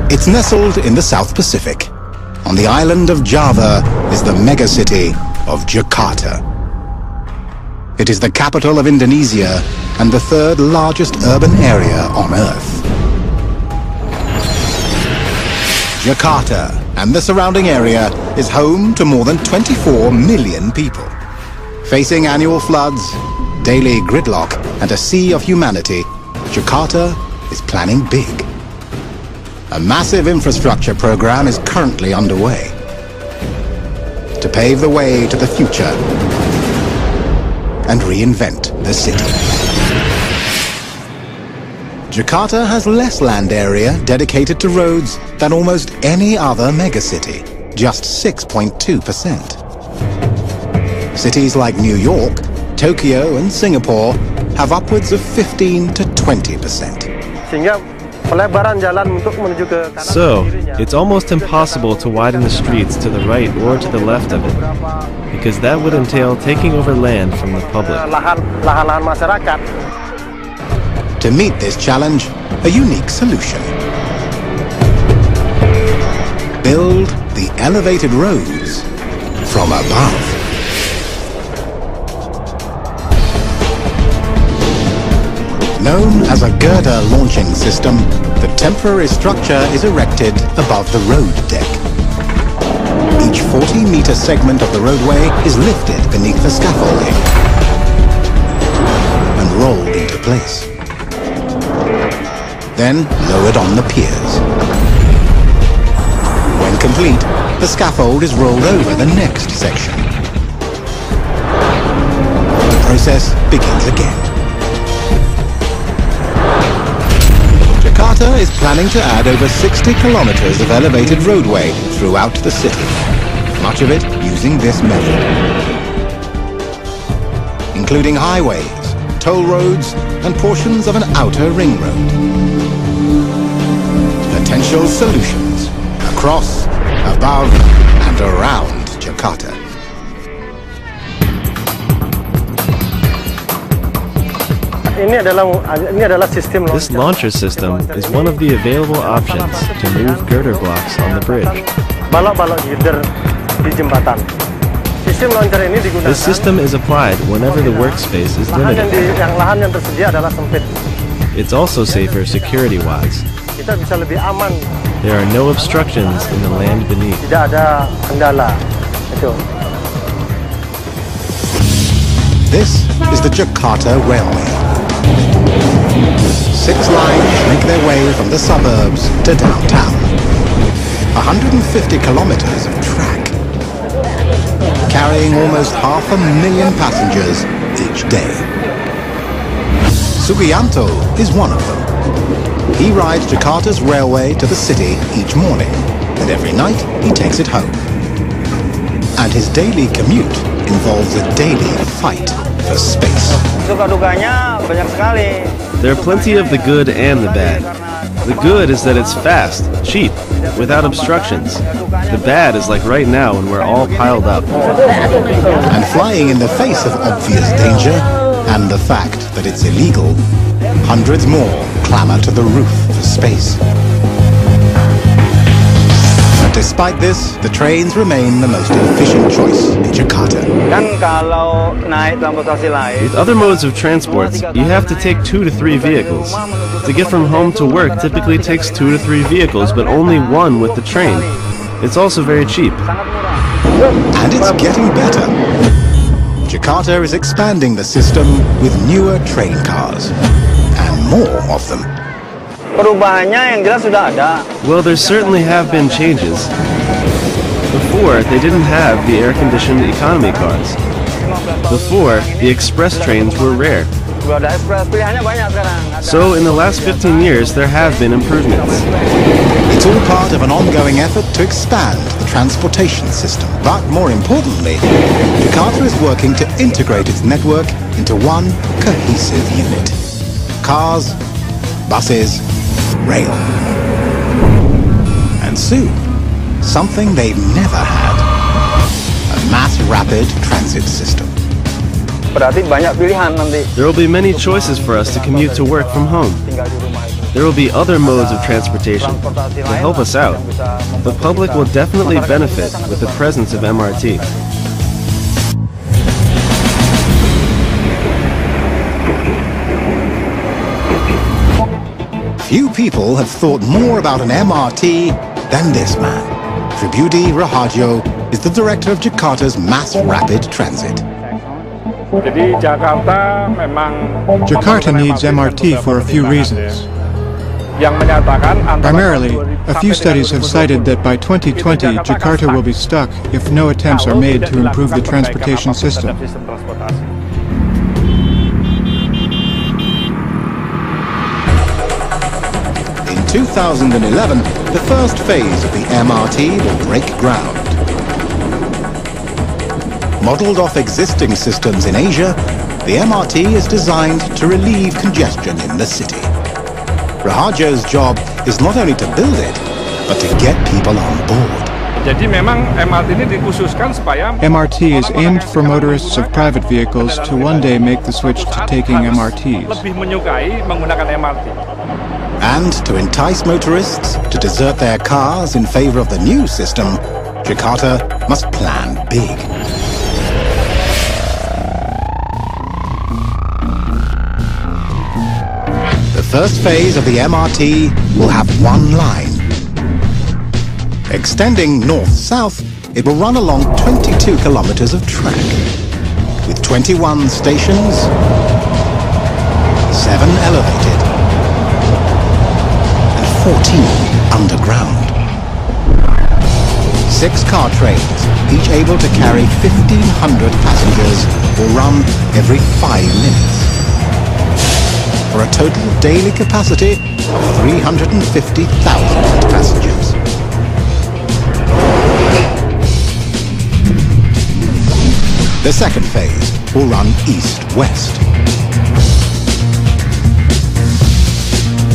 It's nestled in the South Pacific. On the island of Java is the megacity of Jakarta. It is the capital of Indonesia and the third largest urban area on Earth. Jakarta and the surrounding area is home to more than 24 million people. Facing annual floods, daily gridlock, and a sea of humanity, Jakarta is planning big. A massive infrastructure program is currently underway to pave the way to the future and reinvent the city. Jakarta has less land area dedicated to roads than almost any other megacity, just 6.2%. Cities like New York, Tokyo and Singapore have upwards of 15 to 20%. So, it's almost impossible to widen the streets to the right or to the left of it, because that would entail taking over land from the public. To meet this challenge, a unique solution. Build the elevated roads from above. Known as a girder launching system, the temporary structure is erected above the road deck. Each 40-meter segment of the roadway is lifted beneath the scaffolding and rolled into place. Then lowered on the piers. When complete, the scaffold is rolled over the next section. The process begins again. Jakarta is planning to add over 60 kilometers of elevated roadway throughout the city, much of it using this method, including highways, toll roads, and portions of an outer ring road. Potential solutions across, above, and around Jakarta. This launcher system is one of the available options to move girder blocks on the bridge. This system is applied whenever the workspace is limited. It's also safer security-wise. There are no obstructions in the land beneath. This is the Jakarta Railway. 6 lines make their way from the suburbs to downtown. 150 kilometers of track, carrying almost 500,000 passengers each day. Sugianto is one of them. He rides Jakarta's railway to the city each morning, and every night he takes it home. And his daily commute involves a daily fight for space. There are plenty of the good and the bad. The good is that it's fast, cheap, without obstructions. The bad is like right now when we're all piled up. And flying in the face of obvious danger and the fact that it's illegal, hundreds more clamor to the roof for space. But despite this, the trains remain the most efficient choice in Jakarta. With other modes of transport, you have to take 2 to 3 vehicles. To get from home to work typically takes 2 to 3 vehicles, but only 1 with the train. It's also very cheap. And it's getting better. Jakarta is expanding the system with newer train cars, and more of them. Well, there certainly have been changes. Before, they didn't have the air-conditioned economy cars. Before, the express trains were rare. So, in the last 15 years, there have been improvements. It's all part of an ongoing effort to expand the transportation system. But more importantly, Jakarta is working to integrate its network into one cohesive unit. Cars, buses, rail. And soon, something they've never had. A mass rapid transit system. There will be many choices for us to commute to work from home. There will be other modes of transportation to help us out. The public will definitely benefit with the presence of MRT. Few people have thought more about an MRT than this man. Tribudi Raharjo is the director of Jakarta's mass rapid transit. Jakarta needs MRT for a few reasons. Primarily, a few studies have cited that by 2020, Jakarta will be stuck if no attempts are made to improve the transportation system. In 2011, the first phase of the MRT will break ground. Modeled off existing systems in Asia, the MRT is designed to relieve congestion in the city. Raharjo's job is not only to build it, but to get people on board. MRT is aimed for motorists of private vehicles to one day make the switch to taking MRTs. And to entice motorists to desert their cars in favor of the new system, Jakarta must plan big. The first phase of the MRT will have one line. Extending north-south, it will run along 22 kilometers of track, with 21 stations, 7 elevated, and 14 underground. 6 car trains, each able to carry 1,500 passengers, will run every 5 minutes, for a total daily capacity of 350,000 passengers. The second phase will run east-west,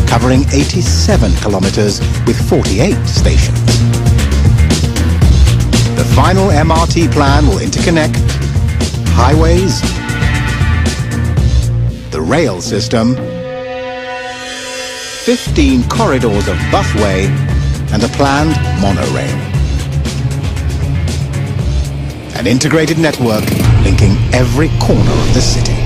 covering 87 kilometers with 48 stations. The final MRT plan will interconnect highways, the rail system, 15 corridors of busway, and a planned monorail. An integrated network linking every corner of the city.